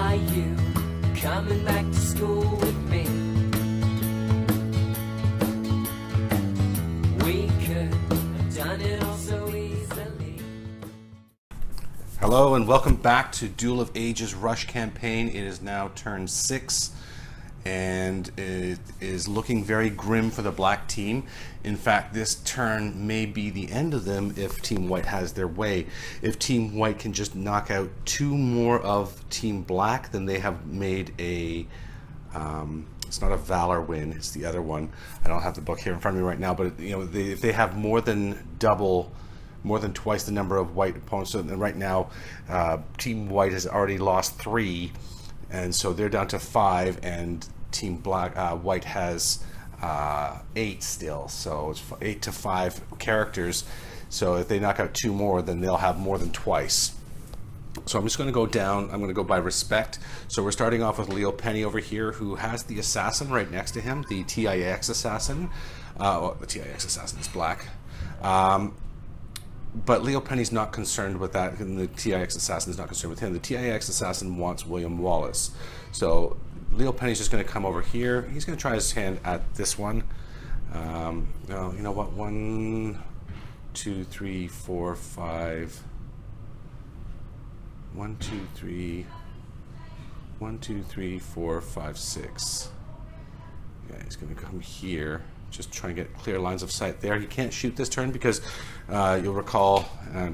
Are you coming back to school with me? We could have done it all so easily. Hello and welcome back to Duel of Ages Rush campaign. It is now turn 6 and it is looking very grim for the black team. In fact, this turn may be the end of them if Team White has their way. If Team White can just knock out 2 more of Team Black, then they have made a it's not a Valor win, it's the other one. I don't have the book here in front of me right now, but you know, if they have more than twice the number of white opponents. So right now, Team White has already lost 3, and so they're down to 5, and Team Black, White has 8 still. So it's 8 to 5 characters. So if they knock out 2 more, then they'll have more than twice. So I'm just going to go down. I'm going to go by respect. So we're starting off with Leo Penny over here, who has the assassin right next to him, the TIX assassin. Well, the TIX assassin is black. But Leo Penny's not concerned with that, and the TIX assassin is not concerned with him. The TIX assassin wants William Wallace. So Leo Penny's just going to come over here. He's going to try his hand at this one. Well, you know what? 1, 2, 3, 4, 5. 1, 2, 3. 1, 2, 3, 4, 5, 6. Yeah, he's going to come here. Just trying to get clear lines of sight there. You can't shoot this turn because you'll recall,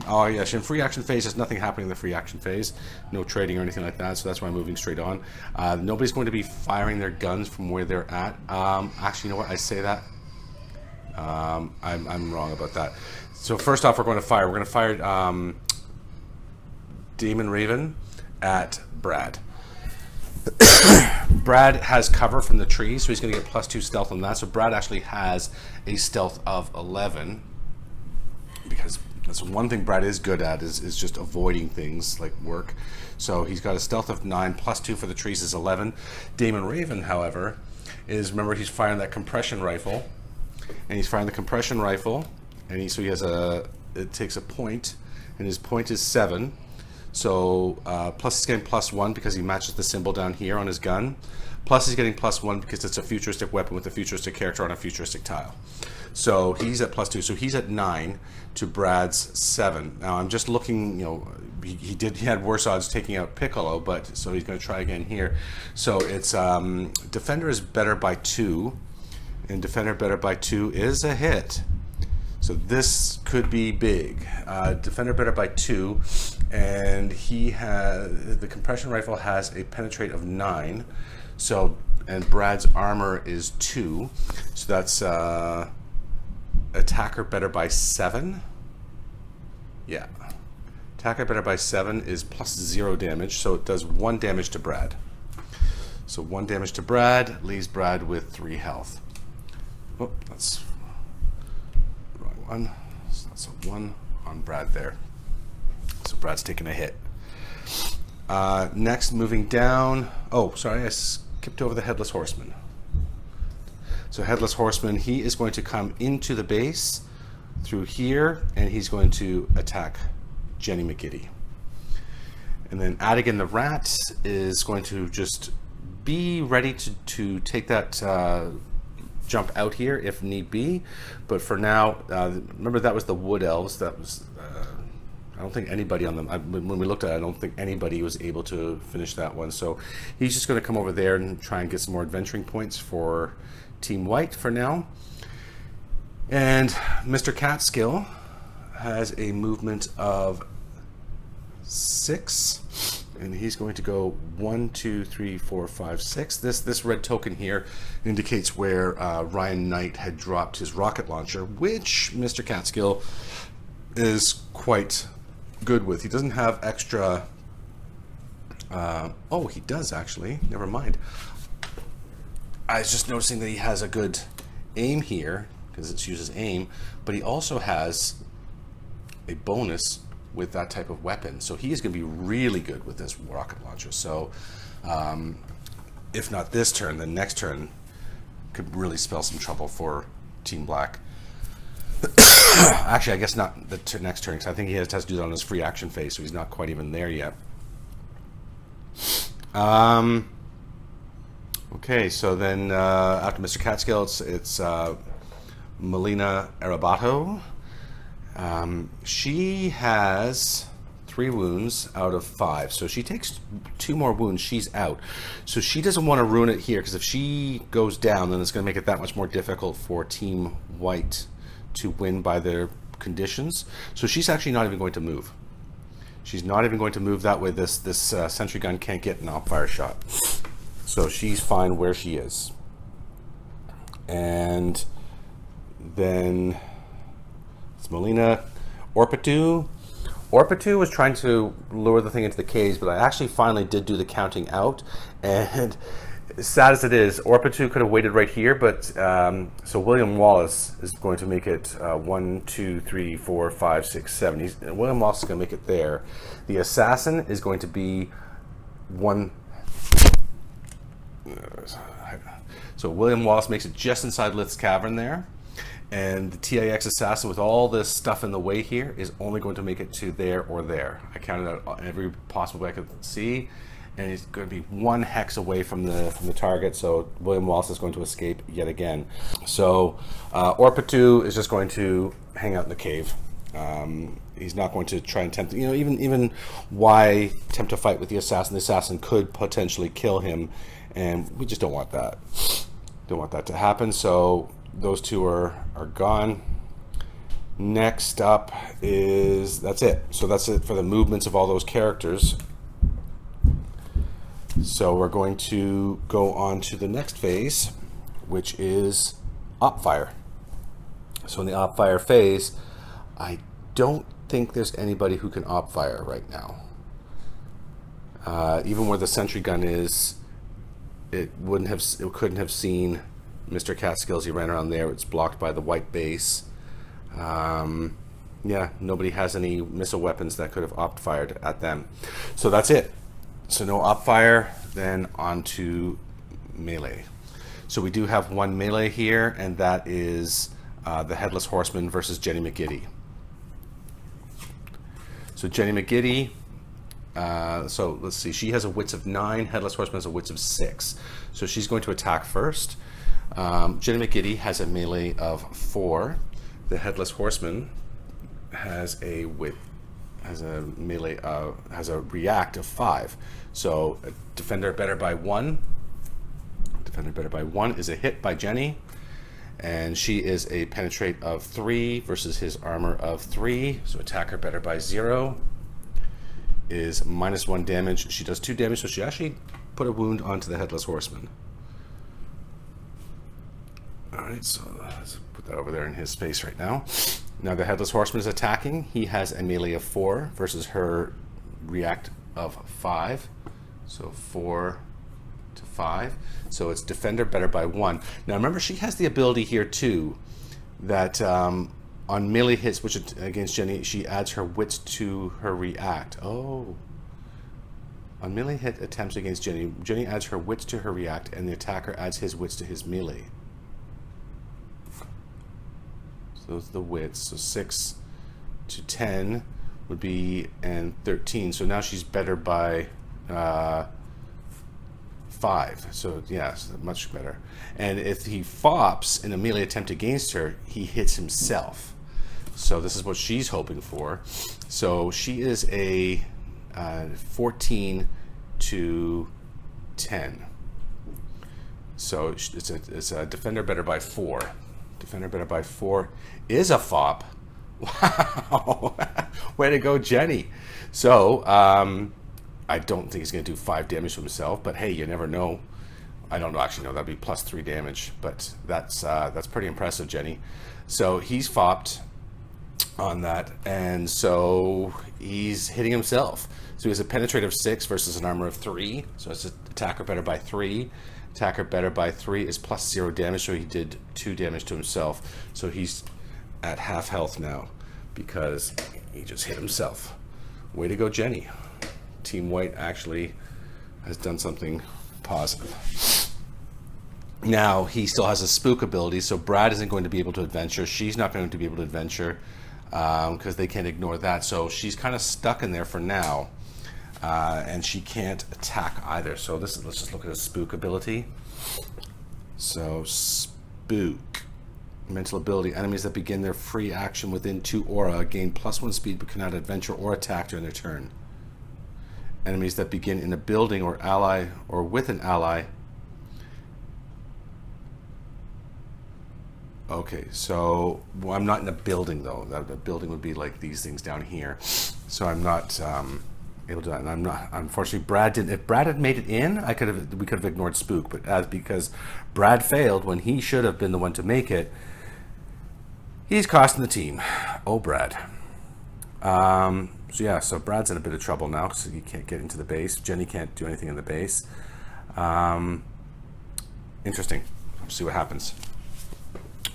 oh yes, in free action phase, there's nothing happening in the free action phase. No trading or anything like that, so that's why I'm moving straight on. Nobody's going to be firing their guns from where they're at. Actually, you know what, I say that. I'm wrong about that. So first off, we're going to fire Damon Raven at Brad. Brad has cover from the tree, so he's going to get +2 stealth on that. So Brad actually has a stealth of 11, because that's one thing Brad is good at, is just avoiding things like work. So he's got a stealth of 9, +2 for the trees is 11. Damon Raven, however, remember, he's firing that compression rifle, and he's firing the compression rifle, and so he has it takes a point, and his point is 7. So plus he's getting +1 because he matches the symbol down here on his gun. Plus he's getting +1 because it's a futuristic weapon with a futuristic character on a futuristic tile. So he's at +2. So he's at 9 to Brad's 7. Now I'm just looking, you know, he had worse odds taking out Piccolo, but so he's going to try again here. So it's Defender is better by 2, and Defender better by 2 is a hit. So this could be big. Defender better by 2, and the compression rifle has a penetrate of 9. So, and Brad's armor is 2. So that's attacker better by 7. Yeah, attacker better by 7 is +0 damage. So it does 1 damage to Brad. So 1 damage to Brad leaves Brad with 3 health. Oh, that's one, so that's a 1 on Brad there. So Brad's taking a hit. Next, moving down. Oh, sorry, I skipped over the Headless Horseman. So Headless Horseman, he is going to come into the base through here, and he's going to attack Jenny McGiddy. And then Adigan the Rat is going to just be ready to take that jump out here if need be, but for now, remember that was the Wood Elves. That was I don't think anybody on them, when we looked at it, I don't think anybody was able to finish that one. So he's just going to come over there and try and get some more adventuring points for Team White for now. And Mr. Catskill has a movement of 6. And he's going to go 1, 2, 3, 4, 5, 6. This red token here indicates where Ryan Knight had dropped his rocket launcher, which Mr. Catskill is quite good with. He doesn't have extra. Oh, he does actually. Never mind. I was just noticing that he has a good aim here because it uses aim, but he also has a bonus with that type of weapon. So he is going to be really good with this rocket launcher. So if not this turn, then next turn could really spell some trouble for Team Black. Actually, I guess not the next turn, because I think he has to do that on his free action phase, so he's not quite even there yet. Okay, so then after Mr. Catskill, it's Melina Arabato. She has 3 wounds out of 5, so she takes 2 more wounds. She's out, so she doesn't want to ruin it here, because if she goes down, then it's going to make it that much more difficult for Team White to win by their conditions. So she's actually not even going to move. She's not even going to move. That way this sentry gun can't get an op-fire shot. So she's fine where she is. And then it's Melina Orpatu. Orpatu was trying to lure the thing into the caves, but I actually finally did do the counting out. And sad as it is, Orpatu could have waited right here, but so William Wallace is going to make it 1, 2, 3, 4, 5, 6, 7. William Wallace is going to make it there. The assassin is going to be 1. So William Wallace makes it just inside Lith's cavern there, and the TIX assassin with all this stuff in the way here is only going to make it to there or there. I counted out every possible way I could see, and he's going to be 1 hex away from the target. So William Wallace is going to escape yet again. So Orpatu is just going to hang out in the cave. He's not going to try and tempt, even why tempt a fight with the assassin? The assassin could potentially kill him, and we just don't want that. Don't want that to happen. So those 2 are gone. Next up is, that's it. So that's it for the movements of all those characters. So we're going to go on to the next phase, which is op-fire. So in the op-fire phase, I don't think there's anybody who can op-fire right now. Even where the sentry gun is, it couldn't have seen Mr. Catskill as he ran around there. It's blocked by the white base. Yeah, nobody has any missile weapons that could have op-fired at them. So that's it. So no op-fire, then on to melee. So we do have 1 melee here, and that is the Headless Horseman versus Jenny McGiddy. So Jenny McGiddy, so let's see, she has a wits of 9, Headless Horseman has a wits of 6. So she's going to attack first. Jenny McGiddy has a melee of 4. The Headless Horseman has a react of 5. So a defender better by 1. Defender better by 1 is a hit by Jenny, and she is a penetrate of 3 versus his armor of 3. So attacker better by 0 is -1 damage. She does 2 damage, so she actually put a wound onto the Headless Horseman. Alright, so let's put that over there in his space right now. Now the Headless Horseman is attacking. He has a melee of 4 versus her react of 5. So 4 to 5. So it's defender better by 1. Now remember, she has the ability here too that on melee hits which against Jenny, she adds her wits to her react. Oh. On melee hit attempts against Jenny, Jenny adds her wits to her react, and the attacker adds his wits to his melee. So those are the wits. So 6 to 10 would be, and 13. So now she's better by 5. So yes, much better. And if he fops in a melee attempt against her, he hits himself. So this is what she's hoping for. So she is a 14 to 10. So it's a defender better by 4. Defender better by 4 is a fop. Wow. Way to go, Jenny. So I don't think he's going to do 5 damage to himself, but hey, you never know. I don't know, actually, no, that'd be +3 damage, but that's pretty impressive, Jenny. So he's fopped on that, and so he's hitting himself. So he has a penetrate of 6 versus an armor of 3. So it's an attacker better by 3. Attacker better by 3 is +0 damage, so he did 2 damage to himself. So he's at half health now because he just hit himself. Way to go, Jenny. Team White actually has done something positive. Now he still has a spook ability, so Brad isn't going to be able to adventure. She's not going to be able to adventure because they can't ignore that. So she's kind of stuck in there for now. and she can't attack either. So let's just look at a spook ability. So spook, mental ability. Enemies that begin their free action within 2 aura gain +1 speed but cannot adventure or attack during their turn. Enemies that begin in a building or ally or with an ally. Okay, so I'm not in a building though. The building would be like these things down here. So I'm not able to do that. And I'm not. Unfortunately, Brad didn't. If Brad had made it in, we could have ignored spook. But because Brad failed when he should have been the one to make it, he's costing the team. Oh, Brad. So yeah, so Brad's in a bit of trouble now because he can't get into the base. Jenny can't do anything in the base. Interesting. Let's see what happens.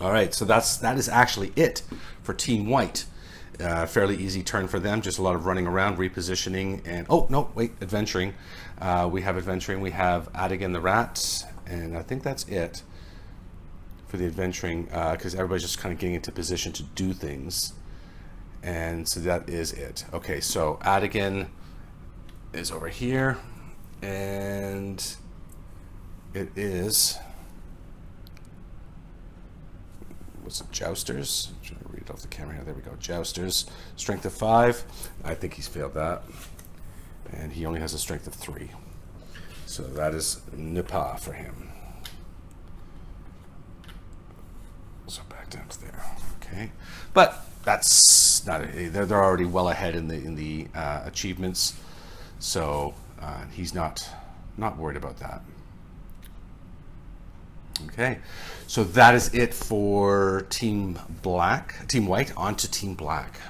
All right, so that is actually it for Team White. Fairly easy turn for them. Just a lot of running around, repositioning, and oh no, wait, adventuring. We have adventuring. We have Adigan the rat, and I think that's it for the adventuring because everybody's just kind of getting into position to do things. And so that is it. Okay, so Adigan is over here, and it is, what's it, Jousters? I'm trying to read it off the camera here. There we go, Jousters. Strength of 5. I think he's failed that. And he only has a strength of 3. So that is Nipa for him. So back down to there. Okay, but that's not. They're already well ahead in the achievements, so he's not worried about that. Okay, so that is it for Team White. On to Team Black.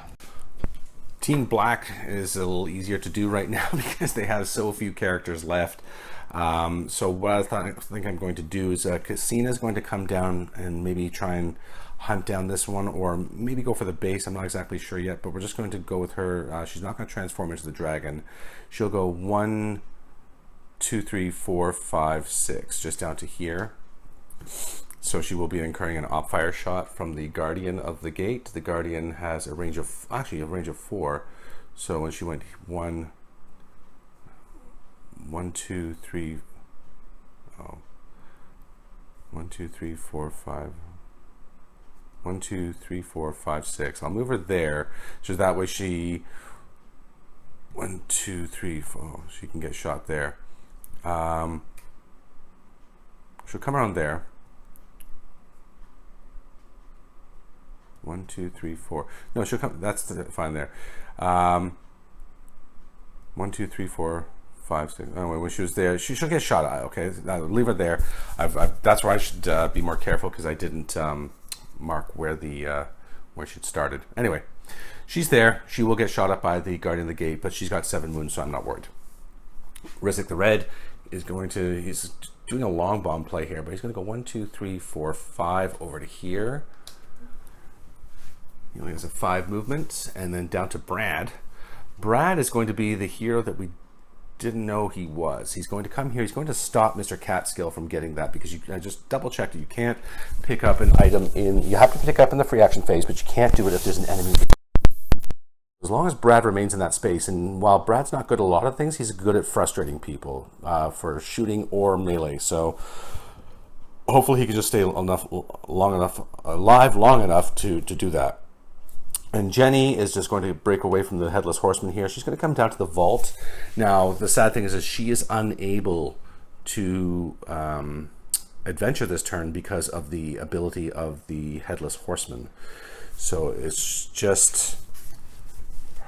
Team Black is a little easier to do right now because they have so few characters left. So what I think I'm going to do is Cassina's going to come down and maybe try and hunt down this one, or maybe go for the base. I'm not exactly sure yet, but we're just going to go with her. She's not going to transform into the dragon. She'll go 1, 2, 3, 4, 5, 6, just down to here. So she will be incurring an op fire shot from the Guardian of the Gate. The Guardian has a range of 4. So when she went 1, 2, 3, 1, 2, 3, 4, 5. 1, 2, 3, 4, 5, 6. I'll move her there, so that way she 1, 2, 3, 4. She can get shot there. She'll come around there. 1, 2, 3, 4. No, she'll come. That's fine there. 1, 2, 3, 4, 5, 6. Anyway, when she was there, she'll get shot at. Okay, leave her there. That's where I should be more careful because I didn't mark where she'd started. Anyway, she's there. She will get shot up by the Guardian of the Gate, but she's got 7 wounds, so I'm not worried. Rizek the Red is he's doing a long bomb play here, but he's going to go 1, 2, 3, 4, 5 over to here. He only has a 5 movement, and then down to Brad. Brad is going to be the hero that we didn't know he was. He's going to come here. He's going to stop Mr. Catskill from getting that, because I just double checked it. You can't pick up an item you have to pick up in the free action phase, but you can't do it if there's an enemy. As long as Brad remains in that space, and while Brad's not good at a lot of things, he's good at frustrating people for shooting or melee. So hopefully he can just stay alive long enough to do that. And Jenny is just going to break away from the Headless Horseman here. She's going to come down to the vault. Now, the sad thing is that she is unable to adventure this turn because of the ability of the Headless Horseman. So it's just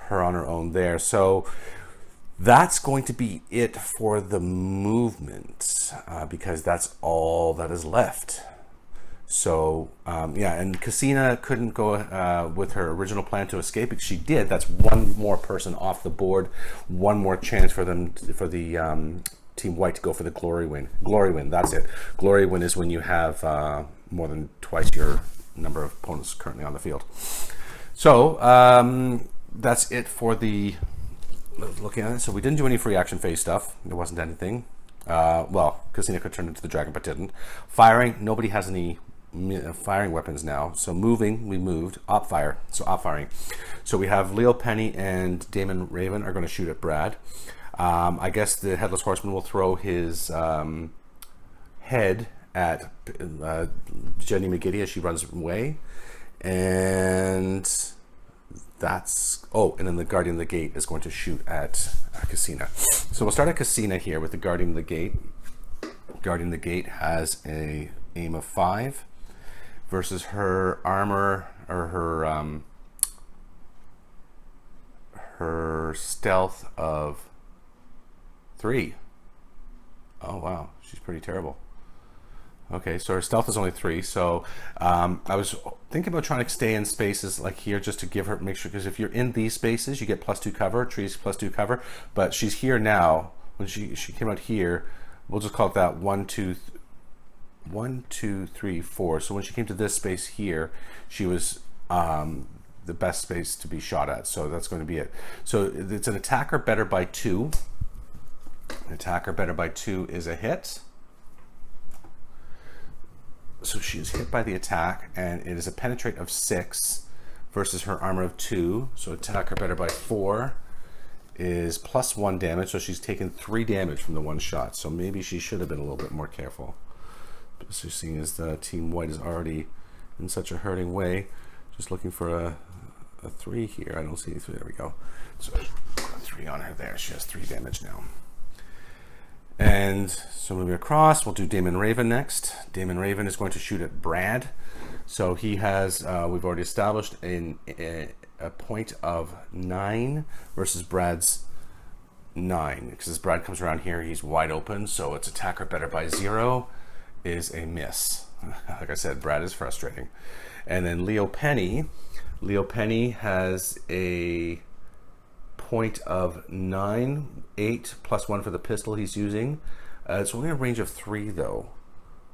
her on her own there. So that's going to be it for the movement because that's all that is left. So yeah, and Cassina couldn't go with her original plan to escape, because she did. That's one more person off the board, one more chance for them for the Team White to go for the glory win. Glory win, that's it. Glory win is when you have more than twice your number of opponents currently on the field. So that's it for the looking at it. So we didn't do any free action phase stuff. There wasn't anything. Well, Cassina could turn into the dragon, but didn't. Firing, nobody has any firing weapons now. So moving, we moved. Op fire, so op firing. So we have Leo Penny and Damon Raven are going to shoot at Brad. I guess the Headless Horseman will throw his head at Jenny McGiddy as she runs away. And that's... Oh, and then the Guardian of the Gate is going to shoot at Cassina. So we'll start at Cassina here with the Guardian of the Gate. Guardian of the Gate has a aim of 5 versus her armor, or her stealth of 3. Oh wow, she's pretty terrible. Okay, so her stealth is only 3. So I was thinking about trying to stay in spaces like here just to give her, make sure, because if you're in these spaces, you get +2 cover, trees +2 cover. But she's here now. When she came out here, we'll just call it that 1, 2, 3, 4. So when she came to this space here, she was the best space to be shot at. So that's going to be it. So it's an attacker better by 2. An attacker better by 2 is a hit. So she is hit by the attack, and it is a penetrate of 6 versus her armor of 2. So attacker better by 4 is +1 damage. So she's taken 3 damage from the one shot. So maybe she should have been a little bit more careful. So seeing as the Team White is already in such a hurting way, just looking for a 3 here. I don't see any 3. There we go. So put a 3 on her there. She has 3 damage now. And so moving across, we'll do Damon Raven next. Damon Raven is going to shoot at Brad. So he has, we've already established a point of 9 versus Brad's 9. Because as Brad comes around here, he's wide open. So it's attacker better by 0 is a miss. Like I said, Brad is frustrating. And then Leo Penny. Leo Penny has a point of 9, 8 +1 for the pistol he's using. It's only a range of 3 though.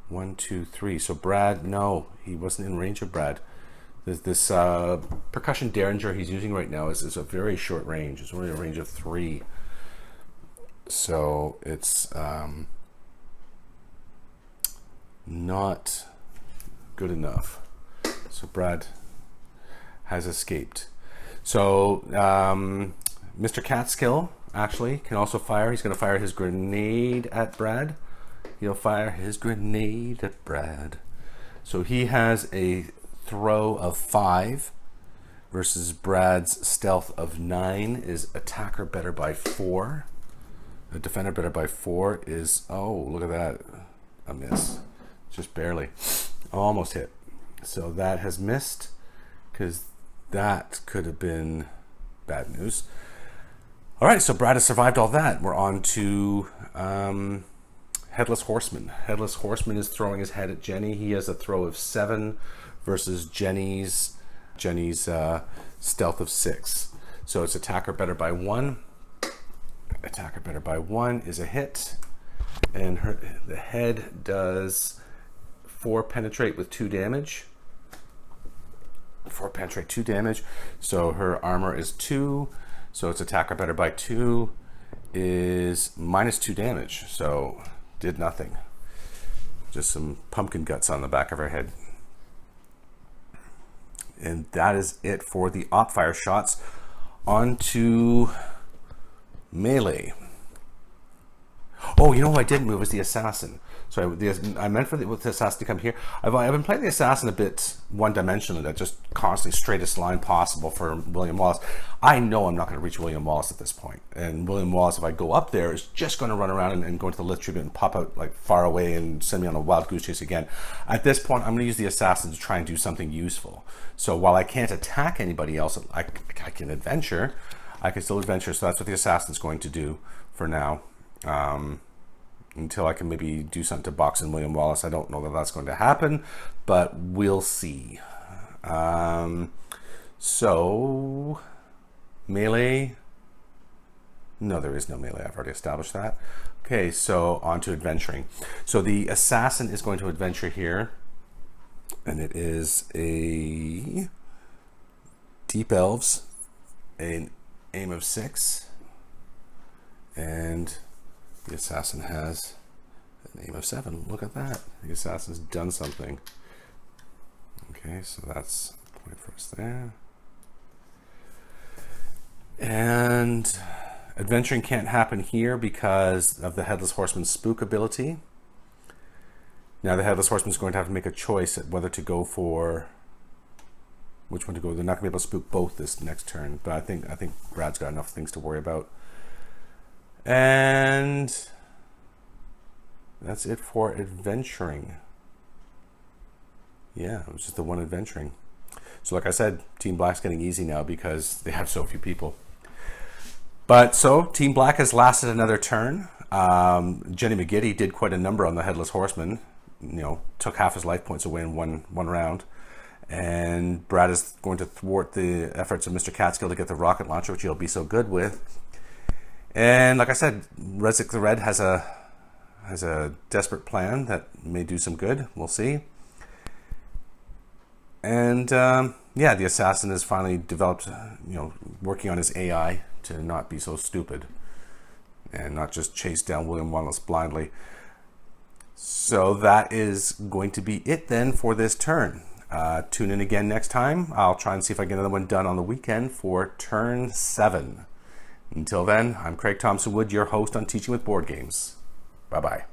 1, 2, 3. So Brad, no, he wasn't in range of Brad. This percussion derringer he's using right now is a very short range. It's only a range of 3. So it's not good enough. So Brad has escaped. So Mr. Catskill actually can also fire. He's going to fire his grenade at Brad. He'll fire his grenade at Brad. So he has a throw of 5 versus Brad's stealth of 9 is attacker better by 4. The defender better by 4 is, oh, look at that, a miss. Just barely. Almost hit. So that has missed, because that could have been bad news. All right, so Brad has survived all that. We're on to Headless Horseman. Headless Horseman is throwing his head at Jenny. He has a throw of 7 versus Jenny's stealth of 6. So it's attacker better by 1. Attacker better by 1 is a hit. And the head does 4 penetrate with 2 damage. 4 penetrate, 2 damage. So her armor is 2. So its attacker better by 2 is -2 damage. So did nothing. Just some pumpkin guts on the back of her head. And that is it for the op fire shots. On to melee. Oh, you know who I didn't move was the assassin. So I meant for the assassin to come here. I've been playing the assassin a bit one-dimensionally, that just constantly straightest line possible for William Wallace. I know I'm not going to reach William Wallace at this point. And William Wallace, if I go up there, is just going to run around and go into the lift tribute and pop out like far away and send me on a wild goose chase again. At this point, I'm going to use the assassin to try and do something useful. So while I can't attack anybody else, I can adventure. I can still adventure. So that's what the assassin's going to do for now. Until I can maybe do something to box in William Wallace. I don't know that that's going to happen, but we'll see. So melee, no, there is no melee. I've already established that. Okay, so on to adventuring. So the assassin is going to adventure here, and it is a Deep Elves, an aim of 6, and the assassin has an aim of 7. Look at that. The assassin's done something. Okay, so that's a point for us there. And Adventuring can't happen here because of the Headless Horseman's spook ability. Now the Headless Horseman is going to have to make a choice at whether to go for which one to go. They're not going to be able to spook both this next turn, but I think Brad's got enough things to worry about. And that's it for adventuring. Yeah, it was just the one adventuring. So like I said, Team Black's getting easy now because they have so few people. But so Team Black has lasted another turn. Jenny McGiddy did quite a number on the Headless Horseman. You know, took half his life points away in one round. And Brad is going to thwart the efforts of Mr. Catskill to get the rocket launcher, which he'll be so good with. And like I said, Rezik the Red has a desperate plan that may do some good. We'll see. And yeah, the assassin has finally developed, you know, working on his AI to not be so stupid and not just chase down William Wallace blindly. So that is going to be it then for this turn. Tune in again next time. I'll try and see if I get another one done on the weekend for turn 7. Until then, I'm Craig Thompson Wood, your host on Teaching with Board Games. Bye-bye.